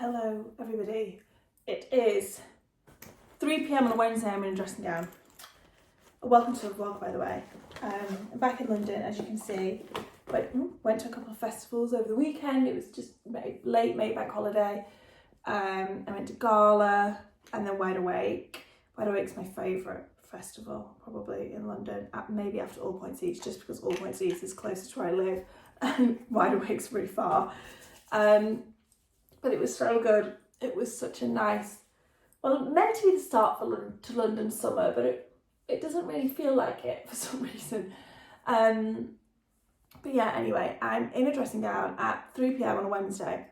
Hello everybody, it is 3 p.m. on a Wednesday. I'm in a dressing gown. Welcome to the vlog, by the way. I'm back in London, as you can see. Went to a couple of festivals over the weekend. It was just late bank holiday. I went to Gala and then Wide Awake. Wide Awake's my favourite festival probably in London, maybe after All Points East, just because All Points East is closer to where I live and Wide Awake's really far. But it was so good. It was such a nice, well, meant to be the start to London summer, but it doesn't really feel like it for some reason. But yeah, anyway, I'm in a dressing gown at 3 p.m. on a Wednesday.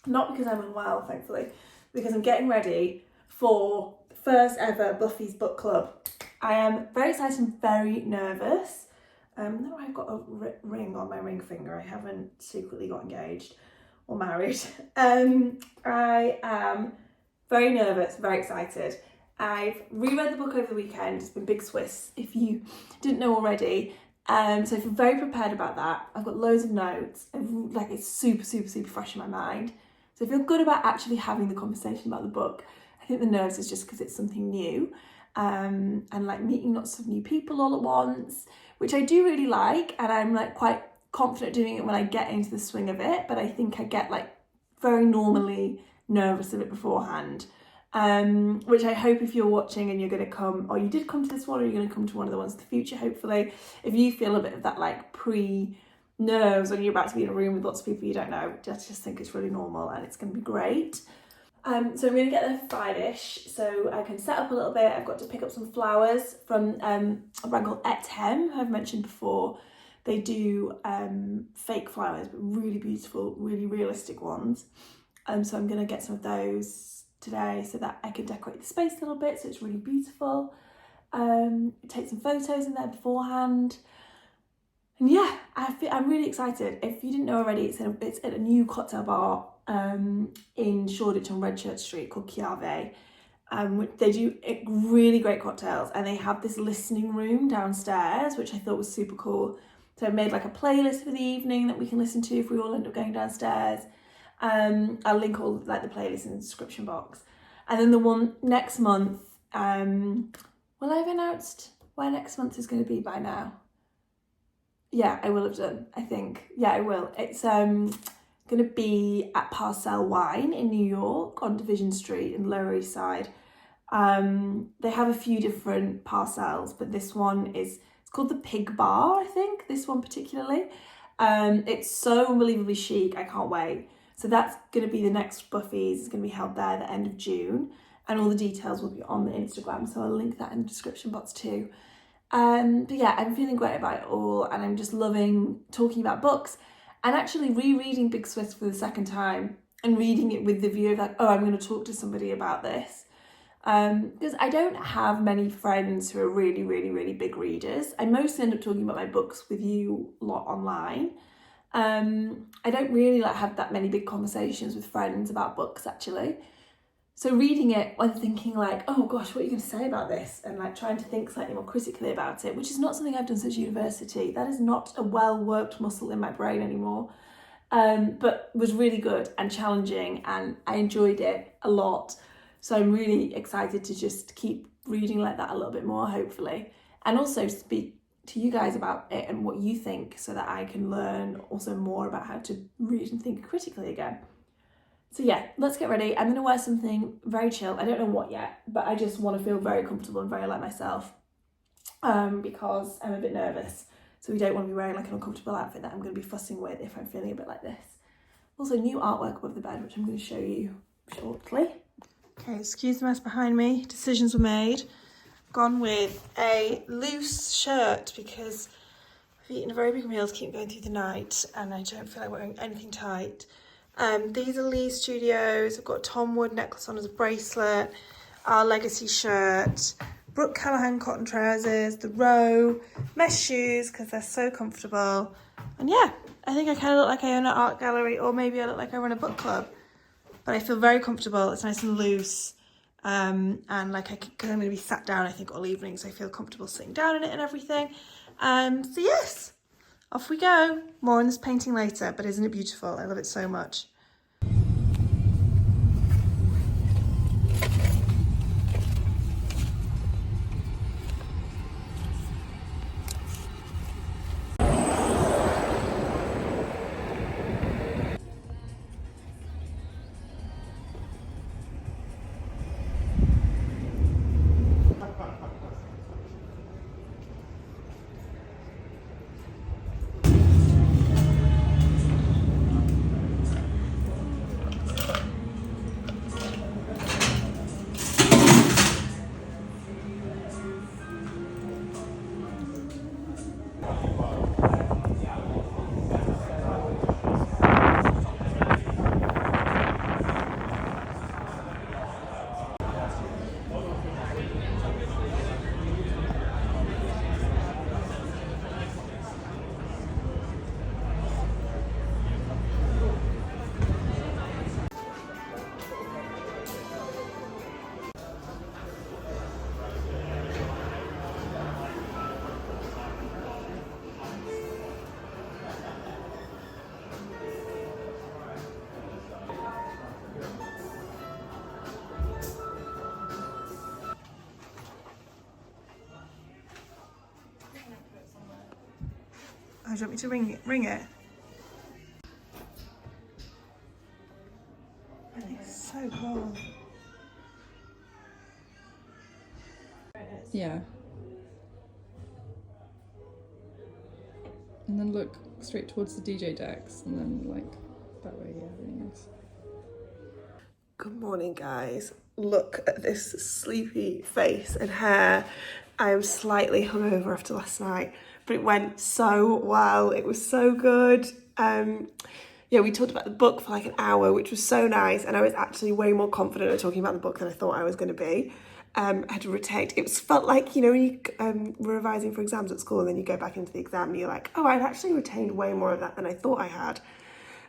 Not because I'm unwell, thankfully, because I'm getting ready for the first ever Buffy's book club. I am very excited and very nervous. No, I've got a ring on my ring finger. I haven't secretly got engaged or married. I am very nervous, very excited. I've reread the book over the weekend. It's been Big Swiss, if you didn't know already. So I feel very prepared about that. I've got loads of notes. It's super fresh in my mind. So I feel good about actually having the conversation about the book. I think the nerves is just because it's something new. And like meeting lots of new people all at once, which I do really like, and I'm like quite confident doing it when I get into the swing of it, but I think I get like very normally nervous of it beforehand, which I hope if you're watching and you're going to come, or you did come to this one, or you're going to come to one of the ones in the future, hopefully, if you feel a bit of that like pre-nerves when you're about to be in a room with lots of people you don't know, just think it's really normal and it's going to be great. So I'm going to get there for 5ish, so I can set up a little bit. I've got to pick up some flowers from a brand called H&M, who I've mentioned before. They do fake flowers, but really beautiful, really realistic ones. So I'm going to get some of those today so that I can decorate the space a little bit, so it's really beautiful. Take some photos in there beforehand. And yeah, I'm really excited. If you didn't know already, it's at a new cocktail bar in Shoreditch on Redchurch Street called Chiave. They do really great cocktails, and they have this listening room downstairs, which I thought was super cool. So I made like a playlist for the evening that we can listen to if we all end up going downstairs. I'll link all like the playlist in the description box. And then the one next month, will I have announced where next month is going to be by now? Yeah, I will have done, I think. Yeah, I will. It's going to be at Parcel Wine in New York on Division Street in Lower East Side. They have a few different parcels, but this one is called the Pig Bar, I think, this one particularly. It's so unbelievably chic, I can't wait. So that's going to be the next Buffy's. It's going to be held there at the end of June, and all the details will be on the Instagram, so I'll link that in the description box too. But yeah, I'm feeling great about it all, and I'm just loving talking about books and actually rereading Big Swiss for the second time and reading it with the view of like, oh, I'm going to talk to somebody about this. Because I don't have many friends who are really big readers. I mostly end up talking about my books with you a lot online. I don't really have that many big conversations with friends about books actually. So reading it and thinking like, oh gosh, what are you going to say about this? And like trying to think slightly more critically about it, which is not something I've done since university. That is not a well-worked muscle in my brain anymore. But was really good and challenging, and I enjoyed it a lot. So I'm really excited to just keep reading like that a little bit more, hopefully. And also speak to you guys about it and what you think, so that I can learn also more about how to read and think critically again. So yeah, let's get ready. I'm going to wear something very chill. I don't know what yet, but I just want to feel very comfortable and very like myself, because I'm a bit nervous. So we don't want to be wearing like an uncomfortable outfit that I'm going to be fussing with if I'm feeling a bit like this. Also, new artwork above the bed, which I'm going to show you shortly. Okay, excuse the mess behind me. Decisions were made. Gone with a loose shirt because I've eaten a very big meal to keep going through the night, and I don't feel like wearing anything tight. These are Lee Studios. I've got Tom Wood necklace on as a bracelet, our Legacy shirt, Brook Callahan cotton trousers, the Row, mesh shoes because they're so comfortable. And yeah, I think I kind of look like I own an art gallery, or maybe I look like I run a book club. But I feel very comfortable. It's nice and loose. And like because I'm going to be sat down, I think, all evening, so I feel comfortable sitting down in it and everything. So yes, off we go. More on this painting later, but isn't it beautiful? I love it so much. do you want me to ring it? I think it's so cool. Yeah. And then look straight towards the DJ decks, and then like that way, yeah, really nice. Good morning, guys. Look at this sleepy face and hair. I am slightly hungover after last night, but it went so well. It was so good. Yeah, we talked about the book for like an hour, which was so nice, and I was actually way more confident at talking about the book than I thought I was going to be. I had retained. It felt like, you know, when you were revising for exams at school, and then you go back into the exam, and you're like, oh, I'd actually retained way more of that than I thought I had.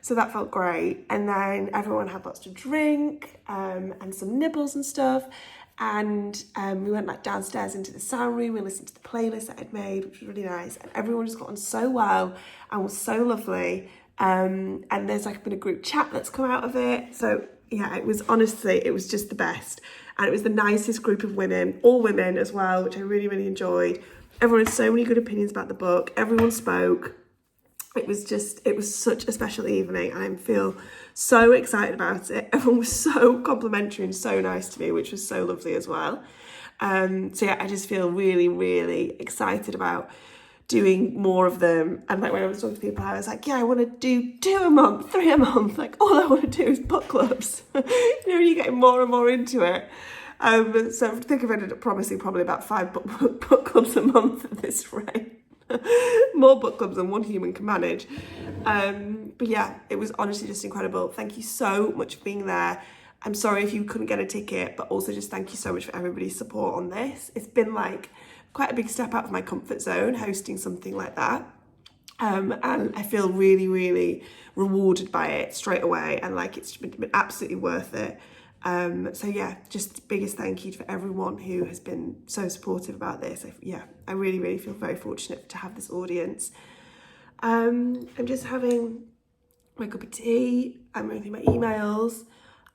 So that felt great. And then everyone had lots to drink, and some nibbles and stuff. And we went like downstairs into the sound room. We listened to the playlist that I'd made, which was really nice. And everyone just got on so well and was so lovely. And there's like been a group chat that's come out of it. So yeah, it was just the best. And it was the nicest group of women, all women as well, which I really, really enjoyed. Everyone had so many good opinions about the book. Everyone spoke. It was such a special evening, and I feel so excited about it. Everyone was so complimentary and so nice to me, which was so lovely as well. So yeah, I just feel really, really excited about doing more of them. And like when I was talking to people, I was like, yeah, I want to do 2 a month, 3 a month. Like all I want to do is book clubs. You know, you're getting more and more into it. So I think I've ended up promising probably about 5 book clubs a month at this rate. More book clubs than one human can manage. But yeah, it was honestly just incredible. Thank you so much for being there. I'm sorry if you couldn't get a ticket, but also just thank you so much for everybody's support on this. It's been like quite a big step out of my comfort zone hosting something like that. And I feel really, really rewarded by it straight away, and like it's been absolutely worth it. So yeah, just biggest thank you for everyone who has been so supportive about this. I really, really feel very fortunate to have this audience. I'm just having my cup of tea. I'm reading my emails.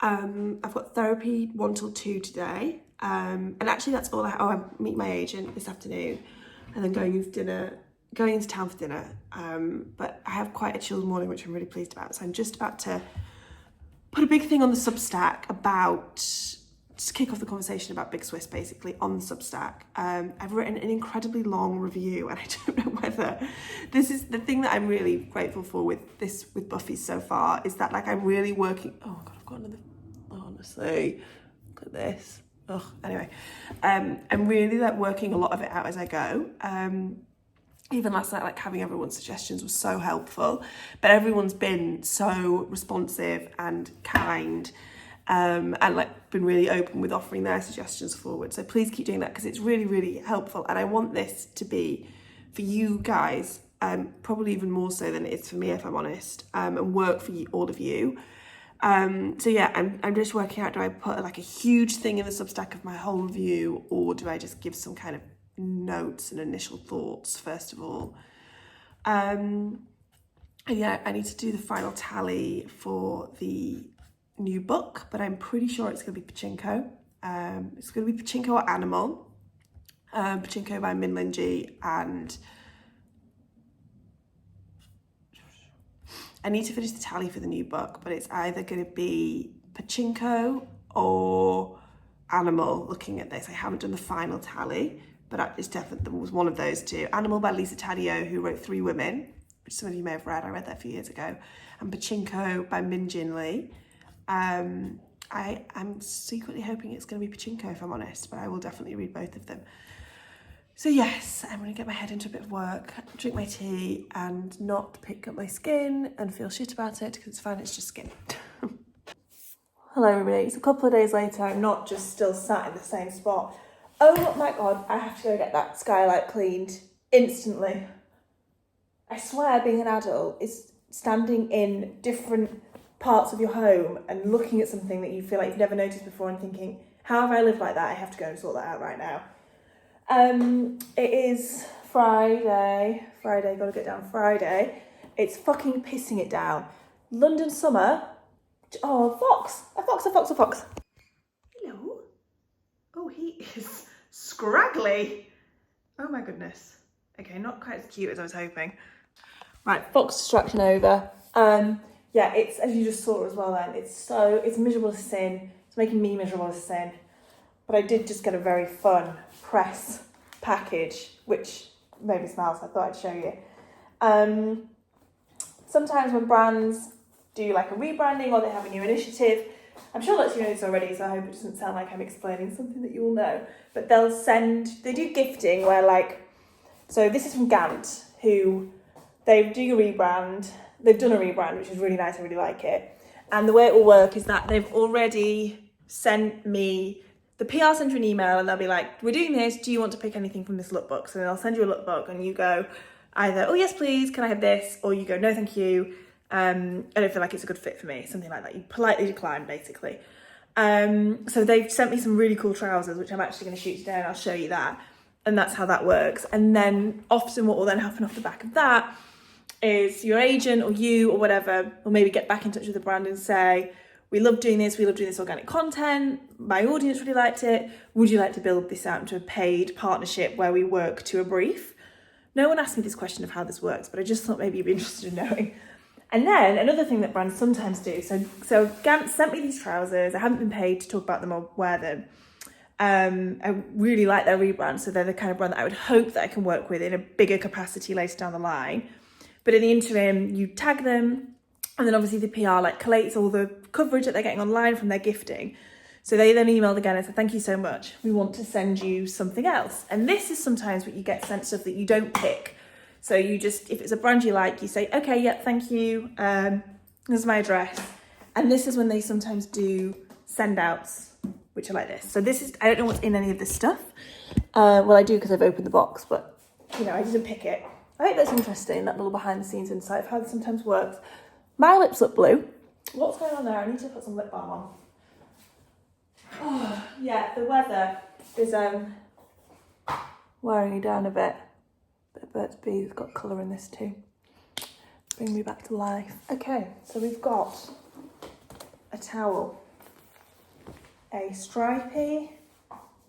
I've got therapy 1 till 2 today. And actually that's all I meet my agent this afternoon, and then going into town for dinner. But I have quite a chilled morning, which I'm really pleased about. So I'm just about to put a big thing on the Substack to kick off the conversation about Big Swiss, basically, on the Substack. I've written an incredibly long review, and I don't know whether this is the thing that I'm really grateful for with Buffy so far, is that like I'm really working. Oh God, I've got another. Honestly, look at this. Oh, anyway, I'm really like working a lot of it out as I go. Even last night, like having everyone's suggestions was so helpful, but everyone's been so responsive and kind, and like been really open with offering their suggestions forward. So please keep doing that, because it's really, really helpful. And I want this to be for you guys, probably even more so than it is for me, if I'm honest, and work for all of you. So yeah, I'm just working out, do I put like a huge thing in the Substack of my whole review, or do I just give some kind of notes and initial thoughts first of all? And yeah, I need to do the final tally for the new book, but I'm pretty sure it's going to be Pachinko. It's going to be Pachinko or Animal. Pachinko by Min Linji, and I need to finish the tally for the new book, but it's either going to be Pachinko or Animal. Looking at this, I haven't done the final tally, but it's definitely, there was one of those two. Animal by Lisa Taddeo, who wrote 3 Women, which some of you may have read. I read that a few years ago. And Pachinko by Min Jin Lee. I'm secretly hoping it's going to be Pachinko, if I'm honest, but I will definitely read both of them. So yes, I'm going to get my head into a bit of work, drink my tea, and not pick up my skin and feel shit about it, because it's fine, it's just skin. Hello everybody, it's a couple of days later. I'm not just still sat in the same spot. Oh my God, I have to go get that skylight cleaned instantly. I swear being an adult is standing in different parts of your home and looking at something that you feel like you've never noticed before and thinking, how have I lived like that? I have to go and sort that out right now. It is Friday, gotta get down Friday. It's fucking pissing it down. London summer. Oh, a fox. Hello. Oh, he is scraggly. Oh my goodness. Okay, not quite as cute as I was hoping. Right, Fox distraction over. Yeah, it's, as you just saw as well then, it's miserable as sin. It's making me miserable as sin. But I did just get a very fun press package, which made me smile, so I thought I'd show you. Sometimes when brands do like a rebranding or they have a new initiative, I'm sure lots of you know this already, so I hope it doesn't sound like I'm explaining something that you all know, but they do gifting where like, so this is from GANT, who they've done a rebrand, which is really nice, I really like it. And the way it will work is that they've already sent me, the PR sends you an email and they'll be like, we're doing this, do you want to pick anything from this lookbook? So they'll send you a lookbook and you go either, oh yes please, can I have this? Or you go, no thank you, I don't feel like it's a good fit for me, something like that. You politely decline basically. So they've sent me some really cool trousers, which I'm actually going to shoot today and I'll show you that. And that's how that works. And then often what will then happen off the back of that is your agent or you or whatever will maybe get back in touch with the brand and say, we love doing this organic content, my audience really liked it, would you like to build this out into a paid partnership where we work to a brief? No one asked me this question of how this works, but I just thought maybe you'd be interested in knowing. And then another thing that brands sometimes do, so GANT sent me these trousers, I haven't been paid to talk about them or wear them. I really like their rebrand, so they're the kind of brand that I would hope that I can work with in a bigger capacity later down the line. But in the interim, you tag them, and then obviously the PR like collates all the coverage that they're getting online from their gifting. So they then emailed again and said, thank you so much, we want to send you something else. And this is sometimes what you get sent stuff that you don't pick. So you just, if it's a brand you like, you say, okay, yeah, thank you, this is my address. And this is when they sometimes do send outs, which are like this. So this is, I don't know what's in any of this stuff. Well, I do because I've opened the box, but you know, I didn't pick it. I hope that's interesting, that little behind the scenes insight of how this sometimes works. My lips look blue. What's going on there? I need to put some lip balm on. Oh, yeah, the weather is wearing me down a bit. But Burt's Bees got colour in this too. Bring me back to life. Okay, so we've got a towel, a stripy,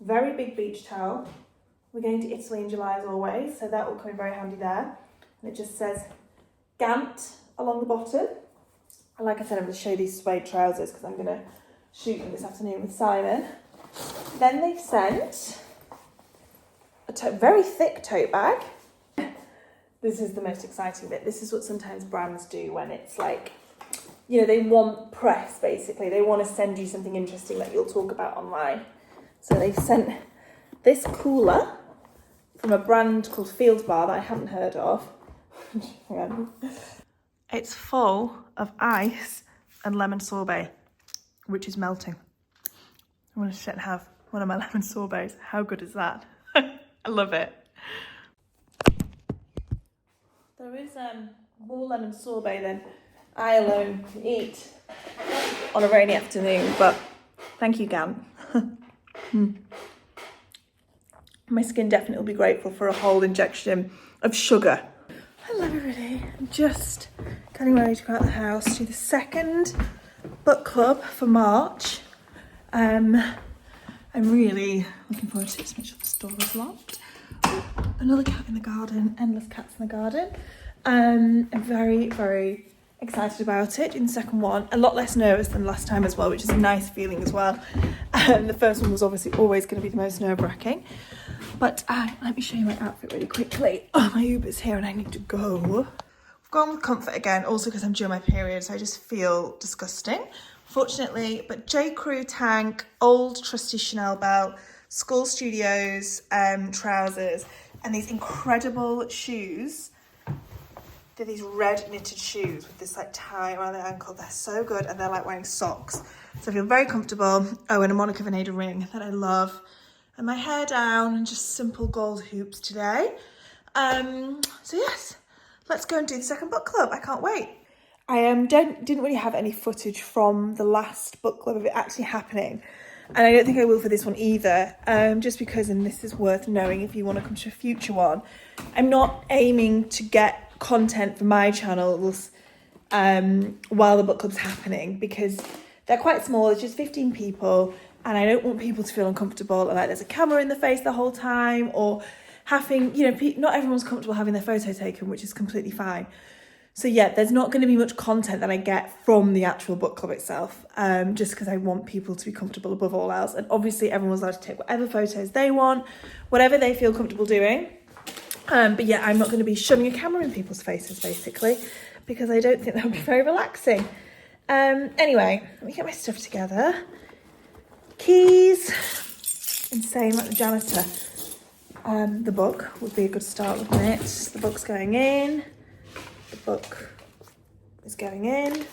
very big beach towel. We're going to Italy in July as always, so that will come in very handy there. And it just says GANT along the bottom. And like I said, I'm going to show you these suede trousers because I'm going to shoot them this afternoon with Simon. Then they've sent a very thick tote bag. This is the most exciting bit. This is what sometimes brands do when it's like, you know, they want press basically. They want to send you something interesting that you'll talk about online. So they've sent this cooler from a brand called Field Bar that I haven't heard of. Hang on. It's full of ice and lemon sorbet, which is melting. I want to sit and have one of my lemon sorbets. How good is that? I love it. There is more lemon sorbet than I alone can eat on a rainy afternoon, but thank you, GANT. My skin definitely will be grateful for a whole injection of sugar. Hello everybody, I'm just getting ready to go out the house to the second book club for March. I'm really looking forward to it. Just make sure the door is locked. Another cat in the garden, endless cats in the garden. I'm very, very excited about it. In the second one, a lot less nervous than last time as well, which is a nice feeling as well. The first one was obviously always going to be the most nerve-wracking. But let me show you my outfit really quickly. Oh, my Uber's here and I need to go. I've gone with comfort again, also because I'm during my period, so I just feel disgusting. Fortunately, but J. Crew tank, old trusty Chanel belt, Skull Studios trousers, and these incredible shoes. They're these red knitted shoes with this like tie around the ankle. They're so good, and they're like wearing socks. So I feel very comfortable. Oh, and a Monica Vinader ring that I love. And my hair down and just simple gold hoops today. So yes, let's go and do the second book club. I can't wait. I didn't really have any footage from the last book club of it actually happening. And I don't think I will for this one either, just because, and this is worth knowing if you want to come to a future one, I'm not aiming to get content for my channels while the book club's happening, because they're quite small. It's just 15 people, and I don't want people to feel uncomfortable and like there's a camera in the face the whole time, or having, you know, not everyone's comfortable having their photo taken, which is completely fine. So yeah, there's not going to be much content that I get from the actual book club itself, just because I want people to be comfortable above all else. And obviously everyone's allowed to take whatever photos they want, whatever they feel comfortable doing. But yeah, I'm not going to be shoving a camera in people's faces, basically, because I don't think that would be very relaxing. Anyway, let me get my stuff together. Keys. Insane, like the janitor. The book would be a good start, wouldn't it? The book's going in. The book is going in.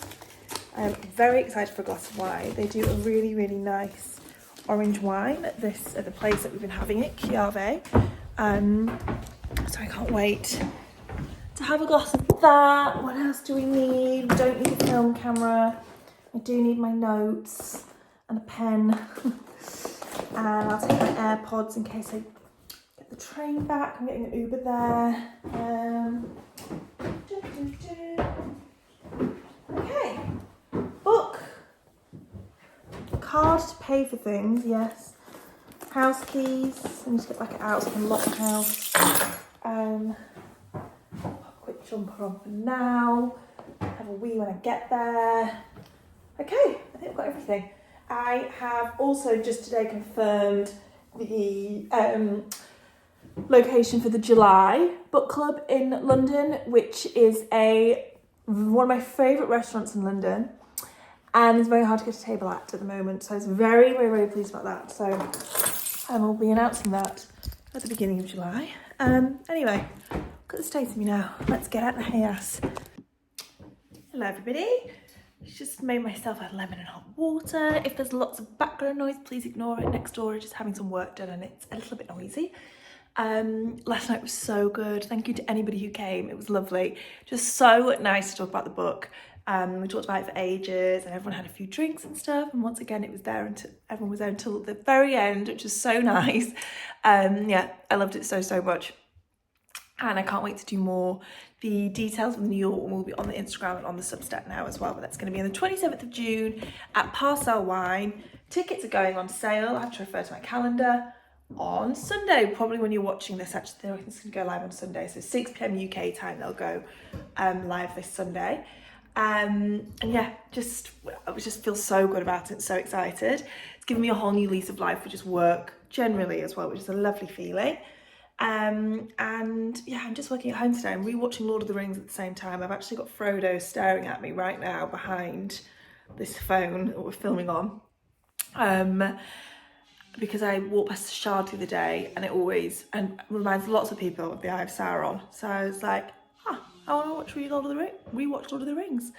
I'm very excited for a glass of wine. They do a really, really nice orange wine at the place that we've been having it, Chiave. So I can't wait to have a glass of that. What else do we need? We don't need a film camera. I do need my notes and a pen. And I'll take my AirPods in case I get the train back. I'm getting an Uber there. Okay. Book. Card to pay for things, yes. House keys. I need to get back out so I can lock the house. Pop a quick jumper on for now. Have a wee when I get there. Okay, I think I've got everything. I have also just today confirmed the location for the July book club in London, which is one of my favourite restaurants in London, and it's very hard to get a table at the moment, so I was very, very, very pleased about that. So I will be announcing that at the beginning of July. Anyway, look at the state of me now. Let's get out the house. Hello everybody. Just made myself a lemon and hot water. If there's lots of background noise, please ignore it. Next door is just having some work done and it's a little bit noisy. Last night was so good. Thank you to anybody who came. It was lovely. Just so nice to talk about the book. We talked about it for ages and everyone had a few drinks and stuff. And once again, everyone was there until the very end, which was so nice. Yeah, I loved it so, so much. And I can't wait to do more. The details of the New York one will be on the Instagram and on the Substack now as well, but that's going to be on the 27th of June at Parcel Wine. Tickets are going on sale. I have to refer to my calendar. On Sunday, probably when you're watching this, actually, I think it's going to go live on Sunday. So 6 p.m. UK time, they'll go live this Sunday. And yeah, I just feel so good about it, so excited. It's given me a whole new lease of life, which is work generally as well, which is a lovely feeling. And yeah, I'm just working at home today. I'm rewatching Lord of the Rings at the same time. I've actually got Frodo staring at me right now behind this phone that we're filming on. Because I walked past the Shard the other day and it reminds lots of people of the Eye of Sauron. So I was like, I want to watch rewatch Lord of the Rings.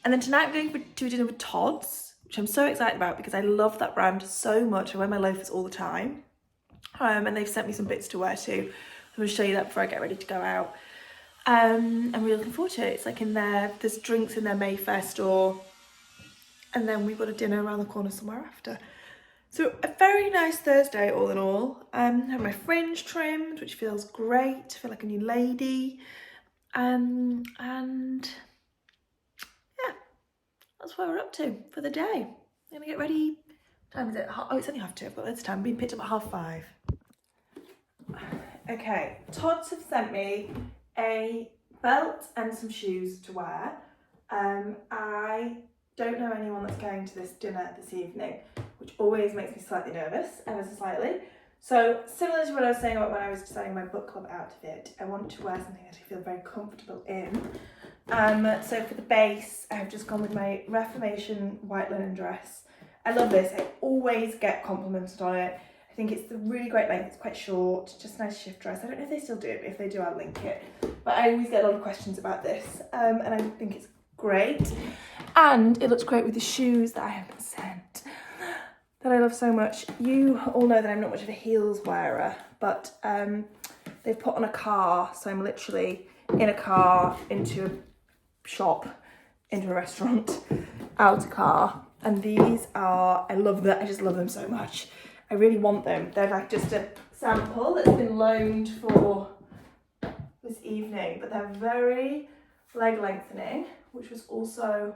And then tonight I'm going to a dinner with Todd's, which I'm so excited about because I love that brand so much. I wear my loafers all the time. And they've sent me some bits to wear too. I'm going to show you that before I get ready to go out. I'm really looking forward to it. It's like there's drinks in their Mayfair store. And then we've got a dinner around the corner somewhere after. So a very nice Thursday all in all. I have my fringe trimmed, which feels great. I feel like a new lady. And yeah, that's what we're up to for the day. I'm going to get ready. What time is it? Oh, it's only 2:30. I've got loads of time. I'm being picked up at 5:30. Okay, Todd's have sent me a belt and some shoes to wear. I don't know anyone that's going to this dinner this evening, which always makes me slightly nervous, ever so slightly. So similar to what I was saying about when I was designing my book club outfit, I want to wear something that I feel very comfortable in. So for the base, I've just gone with my Reformation white linen dress. I love this. I always get complimented on it. I think it's the really great length. It's quite short, just a nice shift dress. I don't know if they still do it, but if they do, I'll link it. But I always get a lot of questions about this, and I think it's great. And it looks great with the shoes that I have been sent, that I love so much. You all know that I'm not much of a heels wearer, but they've put on a car, so I'm literally in a car, into a shop, into a restaurant, out a car. And these are, I love that. I just love them so much. I really want them. They're like just a sample that's been loaned for this evening, but they're very leg lengthening, which was also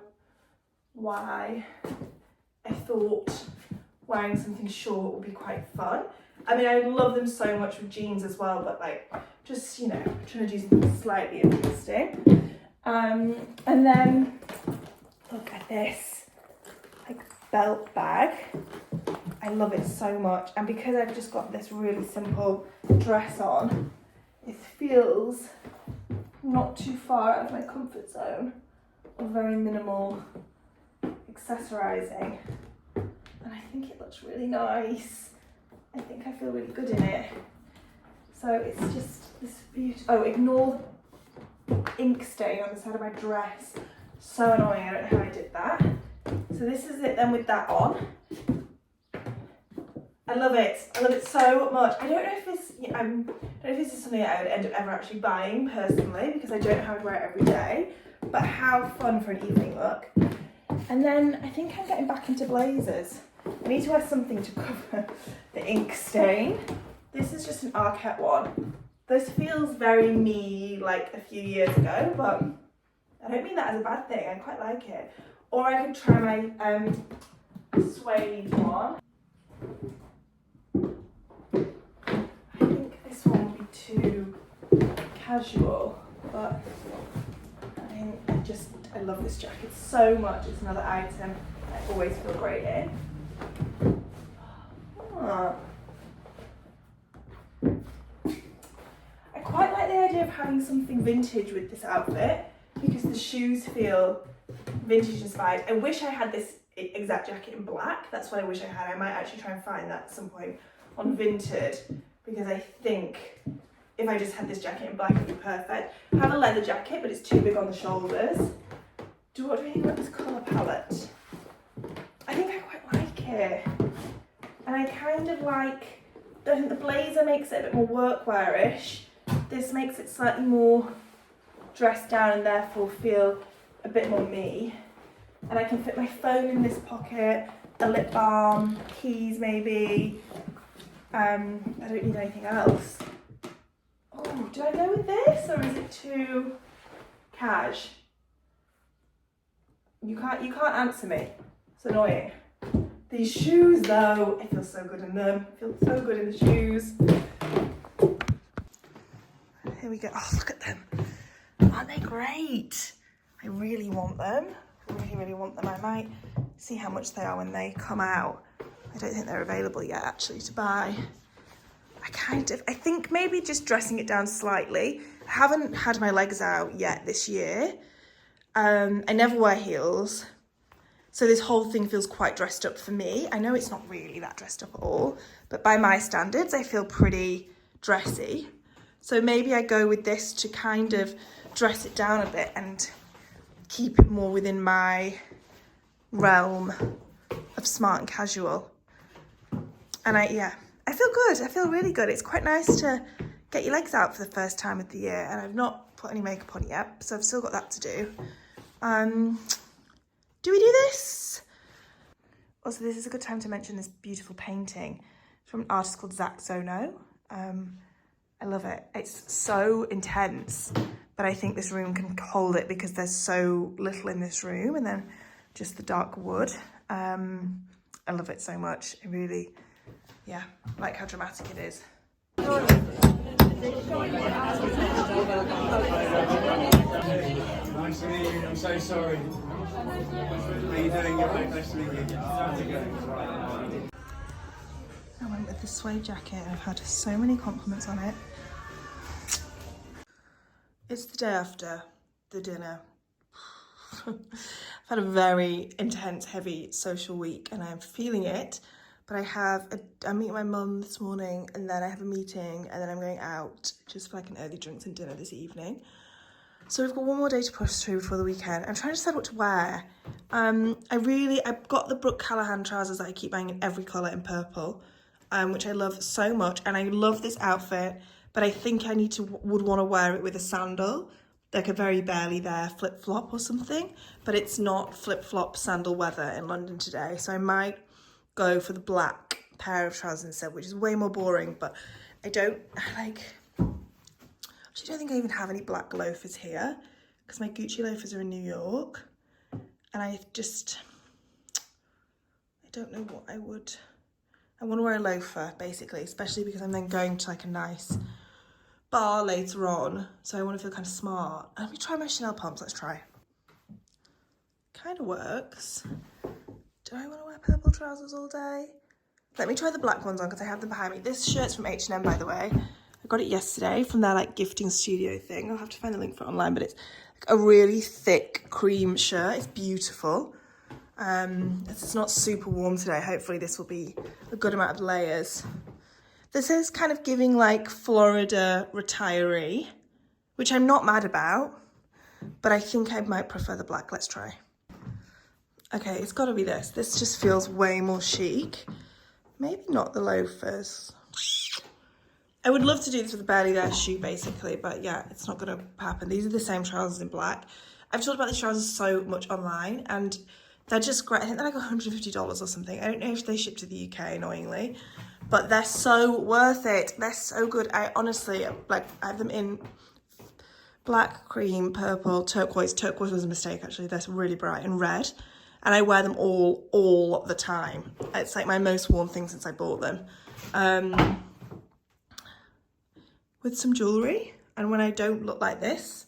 why I thought wearing something short would be quite fun. I mean, I love them so much with jeans as well, but like just, trying to do something slightly interesting. And then look at this, like, belt bag. I love it so much, and because I've just got this really simple dress on, it feels not too far out of my comfort zone of very minimal accessorizing, and I think it looks really nice. I think I feel really good in it. So it's just this beautiful, oh, ignore the ink stain on the side of my dress. So annoying, I don't know how I did that. So this is it then with that on. I love it so much. I don't know if this, I don't know if this is something I would end up ever actually buying personally, because I don't know how I'd wear it every day, but how fun for an evening look. And then I think I'm getting back into blazers. I need to wear something to cover the ink stain. This is just an Arquette one. This feels very me, like a few years ago, but I don't mean that as a bad thing. I quite like it. Or I could try my suede one. I think this one would be too casual, but I love this jacket so much. It's another item I always feel great in. I quite like the idea of having something vintage with this outfit because the shoes feel vintage inspired. I wish I had this exact jacket in black. That's what I wish I had. I might actually try and find that at some point on Vinted, because I think if I just had this jacket in black, it'd be perfect. I have a leather jacket, but it's too big on the shoulders. What do we think about this colour palette? I think I quite like it. And I kind of like, I think the blazer makes it a bit more workwear-ish. This makes it slightly more dressed down and therefore feel a bit more me. And I can fit my phone in this pocket, a lip balm, keys maybe. I don't need anything else. Oh, do I go with this or is it too cash? You can't answer me. It's annoying. These shoes though, I feel so good in them. I feel so good in the shoes. Here we go. Oh, look at them. Aren't they great? I really want them. I really want them. I might see how much they are when they come out. I don't think they're available yet actually to buy. I think maybe just dressing it down slightly. I haven't had my legs out yet this year. I never wear heels. So this whole thing feels quite dressed up for me. I know it's not really that dressed up at all, but by my standards, I feel pretty dressy. So maybe I go with this to kind of dress it down a bit and keep it more within my realm of smart and casual. And I feel good. I feel really good. It's quite nice to get your legs out for the first time of the year, and I've not put any makeup on yet, so I've still got that to do. Do we do this? Also, this is a good time to mention this beautiful painting from an artist called Zono. I love it. It's so intense, but I think this room can hold it because there's so little in this room, and then just the dark wood. I love it so much. I really, like how dramatic it is. Nice to meet you. I'm so sorry. How are you doing? You're right. Nice to meet you. How's it going? I went with the suede jacket. I've had so many compliments on it. It's the day after the dinner. I've had a very intense, heavy social week and I'm feeling it. But I'm meeting my mum this morning, and then I have a meeting, and then I'm going out just for like an early drinks and dinner this evening. So we've got one more day to push through before the weekend. I'm trying to decide what to wear. I've got the Brook Callahan trousers that I keep buying in every colour in purple, which I love so much. And I love this outfit, but I think I would want to wear it with a sandal, like a very barely there flip-flop or something. But it's not flip-flop sandal weather in London today, so I might go for the black pair of trousers instead, which is way more boring, but I don't think I even have any black loafers here because my Gucci loafers are in New York, and I don't know what I want to wear a loafer basically, especially because I'm then going to like a nice bar later on, so I want to feel kind of smart. Let me try my Chanel pumps. Let's try. Kind of works. Do I want to wear purple trousers all day? Let me try the black ones on because I have them behind me. This shirt's from H&M, by the way. I got it yesterday from their like gifting studio thing. I'll have to find the link for it online, but it's like a really thick cream shirt. It's beautiful. It's not super warm today. Hopefully this will be a good amount of layers. This is kind of giving like Florida retiree, which I'm not mad about, but I think I might prefer the black. Let's try. Okay, it's got to be this. This just feels way more chic. Maybe not the loafers. I would love to do this with a barely there shoe basically, but yeah, it's not going to happen. These are the same trousers in black. I've talked about these trousers so much online and they're just great. I think they're like $150 or something. I don't know if they ship to the UK, annoyingly, but they're so worth it. They're so good. I honestly, like, I have them in black, cream, purple, turquoise. Turquoise was a mistake, actually. They're really bright, and red. And I wear them all the time. It's like my most worn thing since I bought them. With some jewellery. And when I don't look like this,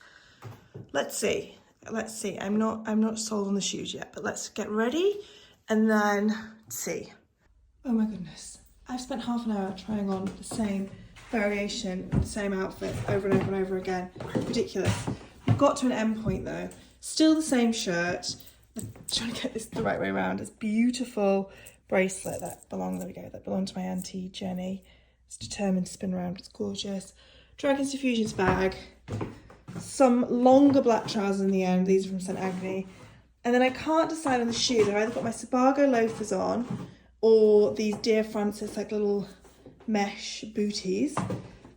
let's see. Let's see. I'm not sold on the shoes yet, but let's get ready and then see. Oh my goodness. I've spent half an hour trying on the same variation, the same outfit over and over and over again. Ridiculous. I've got to an end point though. Still the same shirt. I'm trying to get this the right way around. It's beautiful bracelet that belonged, there we go, that belonged to my auntie Jenny. It's determined to spin around. It's gorgeous. Dragon's Diffusions bag. Some longer black trousers in the end. These are from St. Agni. And then I can't decide on the shoes. I've either got my Sebago loafers on or these Dear Francis like little mesh booties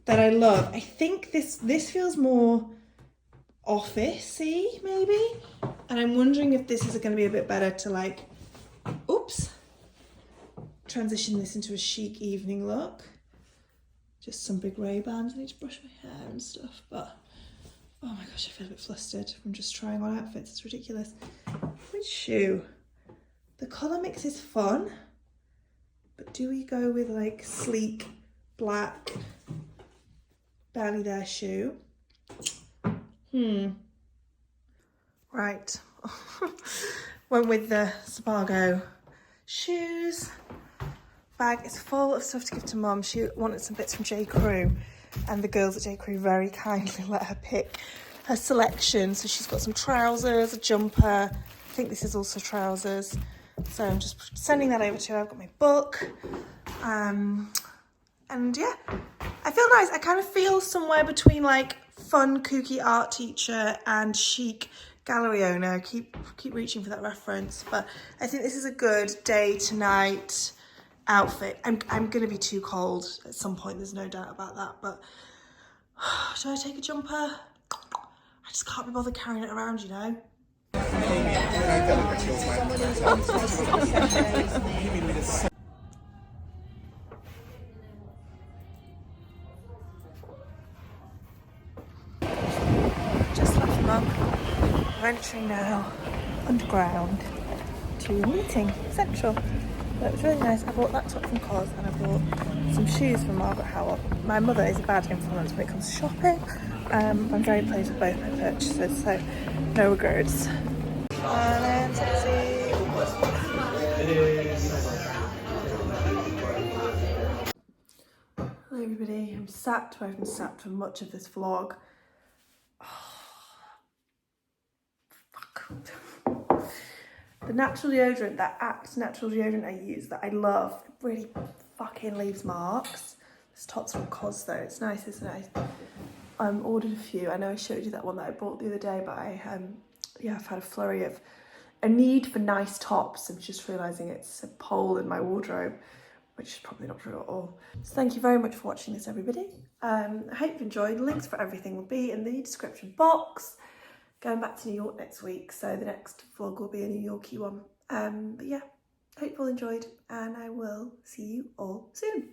that I love. I think this feels more office-y maybe. And I'm wondering if this is going to be a bit better to like, oops, transition this into a chic evening look. Just some big Ray-Bans. I need to brush my hair and stuff, but oh my gosh, I feel a bit flustered from just trying on outfits. It's ridiculous. Which shoe? The colour mix is fun, but do we go with like sleek, black, barely there shoe? Right. Went with the Sebago shoes. Bag is full of stuff to give to Mum. She wanted some bits from J. Crew, and the girls at J. Crew very kindly let her pick her selection. So she's got some trousers, a jumper. I think this is also trousers. So I'm just sending that over to her. I've got my book. And yeah, I feel nice. I kind of feel somewhere between like fun, kooky art teacher and chic gallery owner. Keep reaching for that reference, but I think this is a good day to night outfit. I'm gonna be too cold at some point, there's no doubt about that, but should I take a jumper? I just can't be bothered carrying it around, you know. Just left Mum. We're entering now underground to meeting central. But it was really nice. I bought that top from Cos and I bought some shoes from Margaret Howell. My mother is a bad influence when it comes to shopping. I'm very pleased with both my purchases, so no regrets. And sexy. Hello everybody, I'm sapped. I've been sapped for much of this vlog. The natural deodorant, that Axe natural deodorant I use that I love, it really fucking leaves marks. This top's from Cos though, it's nice, isn't it? I ordered a few. I know I showed you that one that I bought the other day, but yeah, I've had a flurry of a need for nice tops. I'm just realising it's a hole in my wardrobe, which is probably not true at all. So thank you very much for watching this, everybody. I hope you've enjoyed. Links for everything will be in the description box. Going back to New York next week, so the next vlog will be a New Yorkie one. But yeah, hope you all enjoyed, and I will see you all soon.